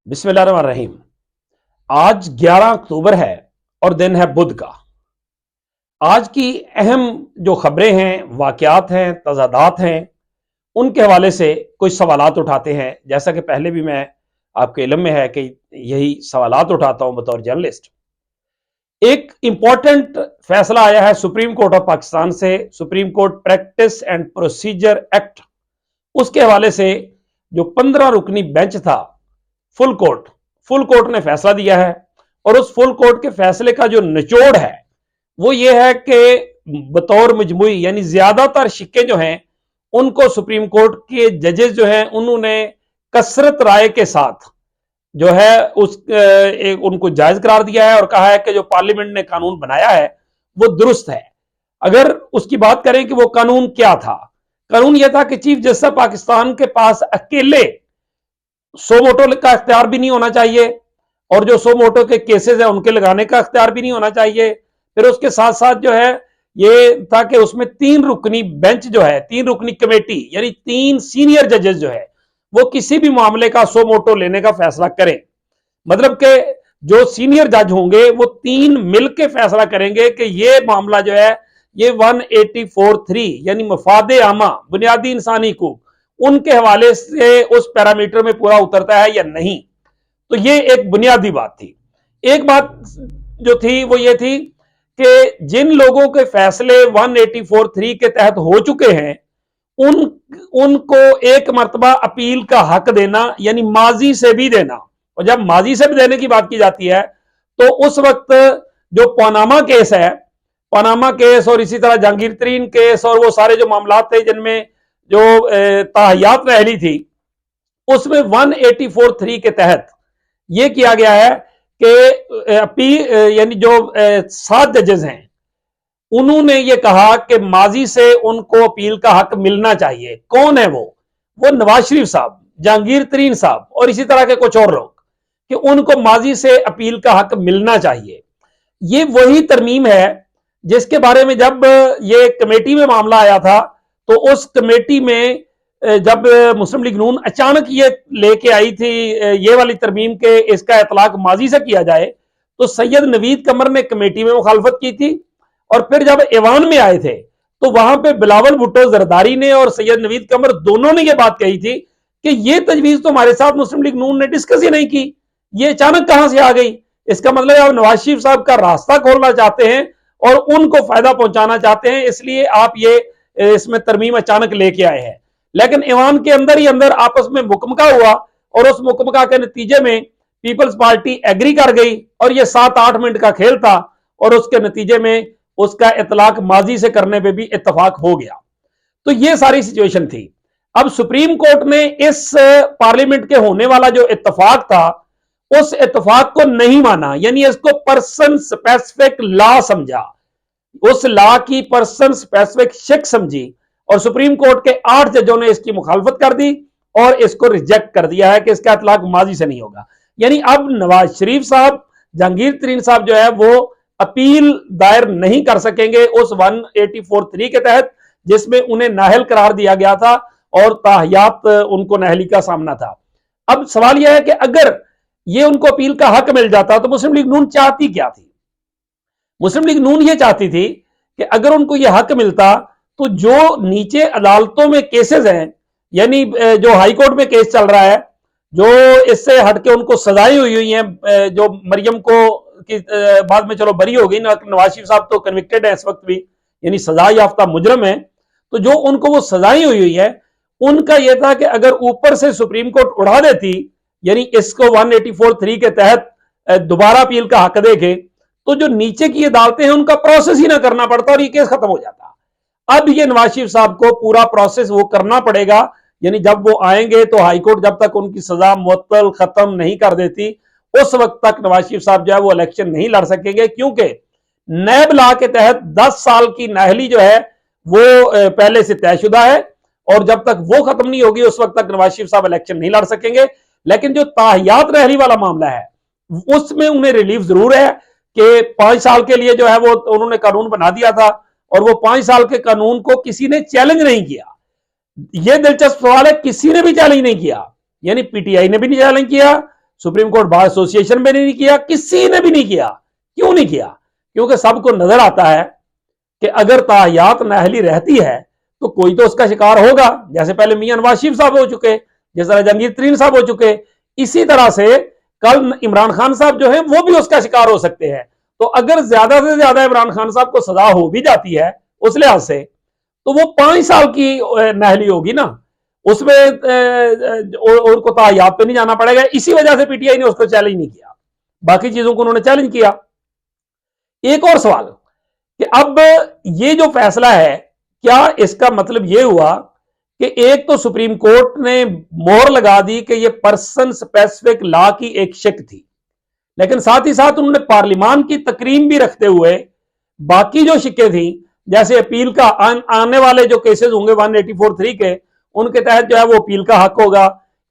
बिस्मिल्लाहिर्रहमानिर्रहीम। आज 11 अक्टूबर है और दिन है बुध का। आज की अहम जो खबरें हैं, वाकयात हैं, तजादात हैं, उनके हवाले से कुछ सवालात उठाते हैं। जैसा कि पहले भी मैं आपके इल्म में है कि यही सवालात उठाता हूं बतौर जर्नलिस्ट। एक इंपॉर्टेंट फैसला आया है सुप्रीम कोर्ट ऑफ पाकिस्तान से, supreme court practice and procedure act, उसके हवाले से जो 15 रुकनी बेंच था, फुल कोर्ट फुल कोर्ट ने फैसला दिया है। और उस फुल कोर्ट के फैसले का जो निचोड़ है वो ये है कि बतौर मजमुई यानी ज्यादातर शिक्के जो हैं उनको सुप्रीम कोर्ट के जजेस जो हैं उन्होंने कसरत राय के साथ जो है उनको जायज करार दिया है और कहा है कि जो पार्लियामेंट ने कानून बनाया है वो दुरुस्त है। अगर उसकी बात करें कि वो कानून क्या था, कानून यह था कि चीफ जस्टिस पाकिस्तान के पास अकेले सो मोटो का अख्तियार भी नहीं होना चाहिए और जो सो मोटो के केसेस है उनके लगाने का अख्तियार भी नहीं होना चाहिए। फिर उसके साथ साथ जो है ये था कि उसमें 3 रुकनी बेंच जो है, 3 रुकनी कमेटी यानी 3 सीनियर जजेस जो है वो किसी भी मामले का सो मोटो लेने का फैसला करें। मतलब कि जो सीनियर जज होंगे वो 3 मिलकर फैसला करेंगे कि ये मामला जो है ये 184(3) यानी मफादे आमा, बुनियादी इंसानी हकूक, उनके हवाले से उस पैरामीटर में पूरा उतरता है या नहीं। तो ये एक बुनियादी बात थी। एक बात जो थी वो ये थी कि जिन लोगों के फैसले 184(3) के तहत हो चुके हैं उनको एक मर्तबा अपील का हक देना यानी माजी से भी देना। और जब माजी से भी देने की बात की जाती है तो उस वक्त जो पनामा केस है, पनामा केस और इसी तरह जहांगीर तरीन केस और वो सारे जो मामला थे जिनमें जो ताहियात रहली थी उसमें 184(3) के तहत यह किया गया है कि अपील यानी जो 7 जजेस हैं उन्होंने ये कहा कि माजी से उनको अपील का हक मिलना चाहिए। कौन है वो नवाज शरीफ साहब, जहांगीर तरीन साहब और इसी तरह के कुछ और लोग, कि उनको माजी से अपील का हक मिलना चाहिए। ये वही तरमीम है जिसके बारे में जब ये कमेटी में मामला आया था तो उस कमेटी में जब मुस्लिम लीग नून अचानक ये लेके आई थी ये वाली तरमीम के इसका इतलाक माजी से किया जाए तो सैयद नवीद कमर ने कमेटी में मुखालफत की थी। और फिर जब ऐवान में आए थे तो वहां पे बिलावल भुट्टो जरदारी ने और सैयद नवीद कमर दोनों ने यह बात कही थी कि यह तजवीज तो हमारे साथ मुस्लिम लीग नून ने डिस्कस ही नहीं की, ये अचानक कहां से आ गई। इसका मतलब आप नवाज शरीफ साहब का रास्ता खोलना चाहते हैं और उनको फायदा पहुंचाना चाहते हैं, इसलिए आप ये इसमें तरमीम अचानक लेके आए हैं। लेकिन ऐवान के अंदर ही अंदर आपस में मुकमका हुआ और उस मुकमका के नतीजे में पीपल्स पार्टी एग्री कर गई और यह 7-8 मिनट का खेल था और उसके नतीजे में उसका इतलाक माजी से करने पे भी इत्तेफाक हो गया। तो ये सारी सिचुएशन थी। अब सुप्रीम कोर्ट ने इस पार्लियामेंट के होने वाला जो इत्तेफाक था उस इत्तेफाक को नहीं माना, यानी इसको पर्सन स्पेसिफिक लॉ समझा, उस लॉ की पर्सन स्पेसिफिक शिक समझी और सुप्रीम कोर्ट के 8 जजों ने इसकी मुखालफत कर दी और इसको रिजेक्ट कर दिया है कि इसका इतलाक माजी से नहीं होगा। यानी अब नवाज शरीफ साहब, जहांगीर तरीन साहब जो है वो अपील दायर नहीं कर सकेंगे उस 184(3) के तहत जिसमें उन्हें नाहल करार दिया गया था और ताहियात उनको नाहली का सामना था। अब सवाल यह है कि अगर ये उनको अपील का हक मिल जाता तो मुस्लिम लीग नून चाहती क्या थी। मुस्लिम लीग नून ये चाहती थी कि अगर उनको यह हक मिलता तो जो नीचे अदालतों में केसेस हैं, यानी जो हाई कोर्ट में केस चल रहा है, जो इससे हटके उनको सजाएं हुई हैं, जो मरियम को कि बाद में चलो बरी हो गई, नवाज शरीफ साहब तो कन्विक्टेड है इस वक्त भी, यानी सजा याफ्ता मुजरम है, तो जो उनको वो सजाएं हुई है उनका यह था कि अगर ऊपर से सुप्रीम कोर्ट उड़ा देती, यानी इसको 184(3) के तहत दोबारा अपील का हक देके, तो जो नीचे की अदालतें हैं उनका प्रोसेस ही ना करना पड़ता और ये केस खत्म हो जाता। अब ये नवाज शरीफ साहब को पूरा प्रोसेस वो करना पड़ेगा, यानी जब वो आएंगे तो हाईकोर्ट जब तक उनकी सजा मुअत्तल खत्म नहीं कर देती उस वक्त तक नवाज शरीफ साहब जो है वो इलेक्शन नहीं लड़ सकेंगे, क्योंकि नैब लॉ के तहत 10 साल की नाहली जो है वो पहले से तयशुदा है और जब तक वो खत्म नहीं होगी उस वक्त तक नवाज शरीफ साहब इलेक्शन नहीं लड़ सकेंगे। लेकिन जो ताहियात नाहली वाला मामला है उसमें उन्हें रिलीफ जरूर है कि 5 साल के लिए जो है वो उन्होंने कानून बना दिया था और वो 5 साल के कानून को किसी ने चैलेंज नहीं किया। यह दिलचस्प सवाल है, किसी ने भी चैलेंज नहीं किया, यानी पीटीआई ने भी नहीं चैलेंज किया, सुप्रीम कोर्ट बार एसोसिएशन में नहीं किया, किसी ने भी नहीं किया। क्यों नहीं किया? क्योंकि सबको नजर आता है कि अगर ताहयात नाअहली रहती है तो कोई तो उसका शिकार होगा। जैसे पहले मियां नवाज शरीफ साहब हो चुके, जिस तरह जहांगीर तरीन साहब हो चुके, इसी तरह से कल इमरान खान साहब जो है वो भी उसका शिकार हो सकते हैं। तो अगर ज्यादा से ज्यादा इमरान खान साहब को सजा हो भी जाती है उस लिहाज से, तो वो 5 साल की नाअहली होगी ना, उसमें उनको ताहयात पे नहीं जाना पड़ेगा। इसी वजह से पीटीआई ने उसको चैलेंज नहीं किया, बाकी चीजों को उन्होंने चैलेंज किया। एक और सवाल कि अब ये जो फैसला है, क्या इसका मतलब ये हुआ कि एक तो सुप्रीम कोर्ट ने मोहर लगा दी कि ये पर्सन स्पेसिफिक लॉ की एक शिक थी, लेकिन साथ ही साथ उन्होंने पार्लियामान की तकरीम भी रखते हुए बाकी जो शिक्के थी, जैसे अपील का आने वाले जो केसेस होंगे 184(3) के, उनके तहत जो है वो अपील का हक होगा।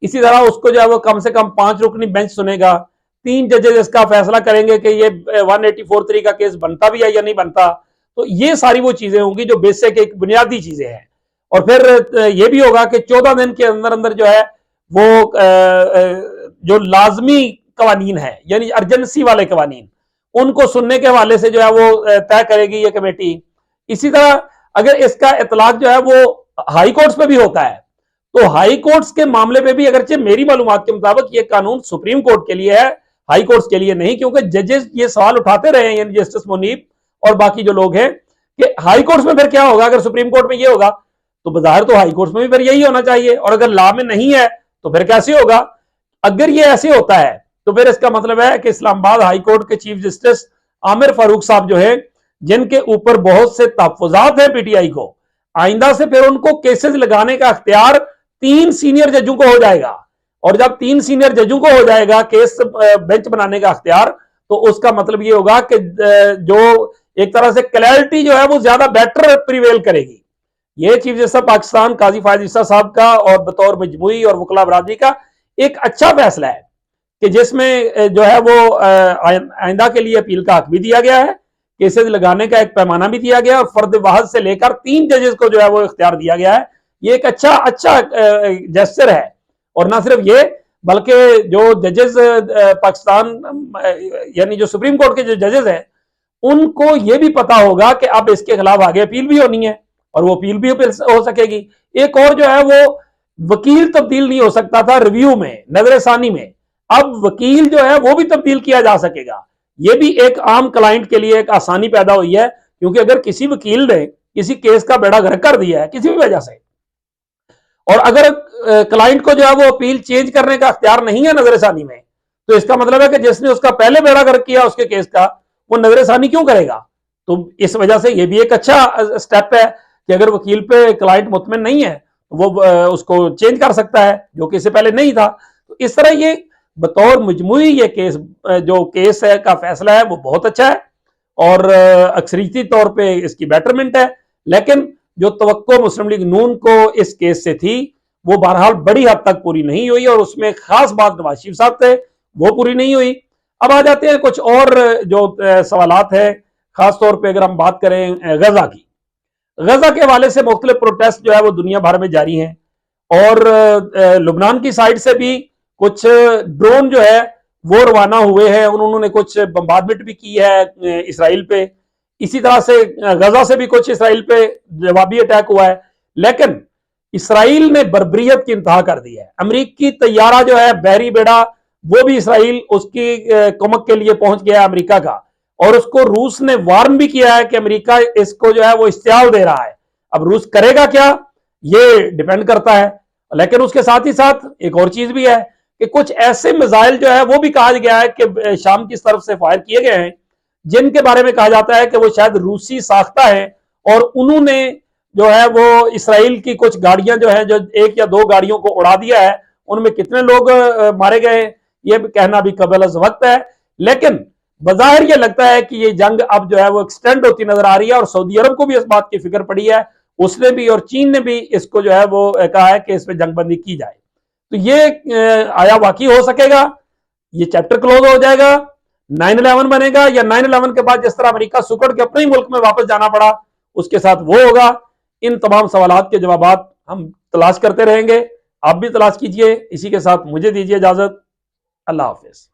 इसी तरह उसको जो है वो कम से कम 5 रुकनी बेंच सुनेगा, 3 जजेस इसका फैसला करेंगे कि ये 184(3) का केस बनता भी है या नहीं बनता। तो ये सारी वो चीजें होंगी जो बेसिक एक बुनियादी चीजें हैं। और फिर ये भी होगा कि 14 दिन के अंदर अंदर जो है वो जो लाजमी कवानीन है, यानी अर्जेंसी वाले कवानीन, उनको सुनने के हवाले से जो है वो तय करेगी ये कमेटी। इसी तरह अगर इसका इतलाक जो है वो हाई कोर्ट्स पे भी होता है, तो हाई कोर्ट्स के मामले में भी अगरचे मेरी मालूमात के मुताबिक ये कानून सुप्रीम कोर्ट के लिए है, हाई कोर्ट्स के लिए नहीं, क्योंकि जजेस ये सवाल उठाते रहे हैं, यानी जस्टिस मुनीब और बाकी जो लोग हैं, कि हाई कोर्ट्स में फिर क्या होगा। अगर सुप्रीम कोर्ट में ये होगा तो बजाहिर तो हाई कोर्ट्स में भी फिर यही होना चाहिए, और अगर लॉ में नहीं है तो फिर कैसे होगा। अगर ये ऐसे होता है तो फिर इसका मतलब है कि इस्लामाबाद हाई कोर्ट के चीफ जस्टिस आमिर फारूक साहब जो है, जिनके ऊपर बहुत से तहफ्फुजात हैं पीटीआई को, आइंदा से फिर उनको केसेस लगाने का अख्तियार 3 सीनियर जजों को हो जाएगा। और जब 3 सीनियर जजों को हो जाएगा केस बेंच बनाने का अख्तियार, तो उसका मतलब ये होगा कि जो एक तरह से क्लैरिटी जो है वो ज्यादा बेटर प्रिवेल करेगी। ये चीफ जस्टिस पाकिस्तान काजी फायद ईसा साहब का और बतौर मजमुई और वकला बरादरी का एक अच्छा फैसला है कि जिसमें जो है वो आइंदा के लिए अपील का हक भी दिया गया है, केसेस लगाने का एक पैमाना भी दिया गया, और फर्द वाहद से लेकर 3 जजेस को जो है वो इख्तियार दिया गया है। ये एक अच्छा जेस्चर है। और ना सिर्फ ये, बल्कि जो जजेस पाकिस्तान यानी जो सुप्रीम कोर्ट के जो जजेस हैं, उनको ये भी पता होगा कि अब इसके खिलाफ आगे अपील भी होनी है, और वो अपील भी हो सकेगी। एक और जो है वो वकील तब्दील नहीं हो सकता था रिव्यू में, नजरसानी में, अब वकील जो है वो भी तब्दील किया जा सकेगा। ये भी एक आम क्लाइंट के लिए एक आसानी पैदा हुई है, क्योंकि अगर किसी वकील ने किसी केस का बेड़ा गर्क कर दिया है किसी भी वजह से, और अगर क्लाइंट को जो है वो अपील चेंज करने का अख्तियार नहीं है नजरसानी में, तो इसका मतलब है कि जिसने उसका पहले बेड़ा गर्क किया उसके केस का, वो नजरसानी क्यों करेगा। तो इस वजह से ये भी एक अच्छा स्टेप है कि अगर वकील पे क्लाइंट मुतमिन नहीं है वो उसको चेंज कर सकता है, जो कि इससे पहले नहीं था। तो इस तरह ये बतौर मजमूई ये केस जो केस है का फैसला है वो बहुत अच्छा है, और अक्सरीती तौर पे इसकी बेटरमेंट है। लेकिन जो तवक्को मुस्लिम लीग नून को इस केस से थी वो बहरहाल बड़ी हद तक पूरी नहीं हुई, और उसमें खास बात नवाज शरीफ साहब थे वो पूरी नहीं हुई। अब आ जाते हैं कुछ और जो सवालात है, खासतौर पर अगर हम बात करें गजा की। गजा के हवाले से मुख्तलिफ प्रोटेस्ट जो है वो दुनिया भर में जारी हैं, और लुबनान की साइड से भी कुछ ड्रोन जो है वो रवाना हुए हैं, उन्होंने कुछ बम्बार्डमेंट भी की है इसराइल पे। इसी तरह से गजा से भी कुछ इसराइल पे जवाबी अटैक हुआ है, लेकिन इसराइल ने बर्बरियत की इंतहा कर दी है। अमेरिकी तैयारा जो है बहरी बेड़ा, वो भी इसराइल उसकी कुमक के लिए पहुंच गया अमेरिका का, और उसको रूस ने वार्न भी किया है कि अमेरिका इसको जो है वो इश्तियाल दे रहा है। अब रूस करेगा क्या ये डिपेंड करता है। लेकिन उसके साथ ही साथ एक और चीज भी है कि कुछ ऐसे मिसाइल जो है वो भी कहा गया है कि शाम की तरफ से फायर किए गए हैं, जिनके बारे में कहा जाता है कि वो शायद रूसी साख्ता है, और उन्होंने जो है वो इसराइल की कुछ गाड़ियां जो है, जो 1 या 2 गाड़ियों को उड़ा दिया है। उनमें कितने लोग मारे गए ये कहना भी कबल अज़ वक्त है, लेकिन बज़ाहिर ये लगता है कि ये जंग अब जो है वो एक्सटेंड होती नजर आ रही है, और सऊदी अरब को भी इस बात की फिक्र पड़ी है, उसने भी और चीन ने भी इसको जो है वो कहा है कि इस पर जंगबंदी की जाए। तो ये आया वाकई हो सकेगा, ये चैप्टर क्लोज हो जाएगा, 9/11 बनेगा, या 9/11 के बाद जिस तरह अमेरिका सुकड़ के अपने ही मुल्क में वापस जाना पड़ा उसके साथ वो होगा। इन तमाम सवालात के जवाब हम तलाश करते रहेंगे, आप भी तलाश कीजिए। इसी के साथ मुझे दीजिए इजाजत। अल्लाह हाफिज।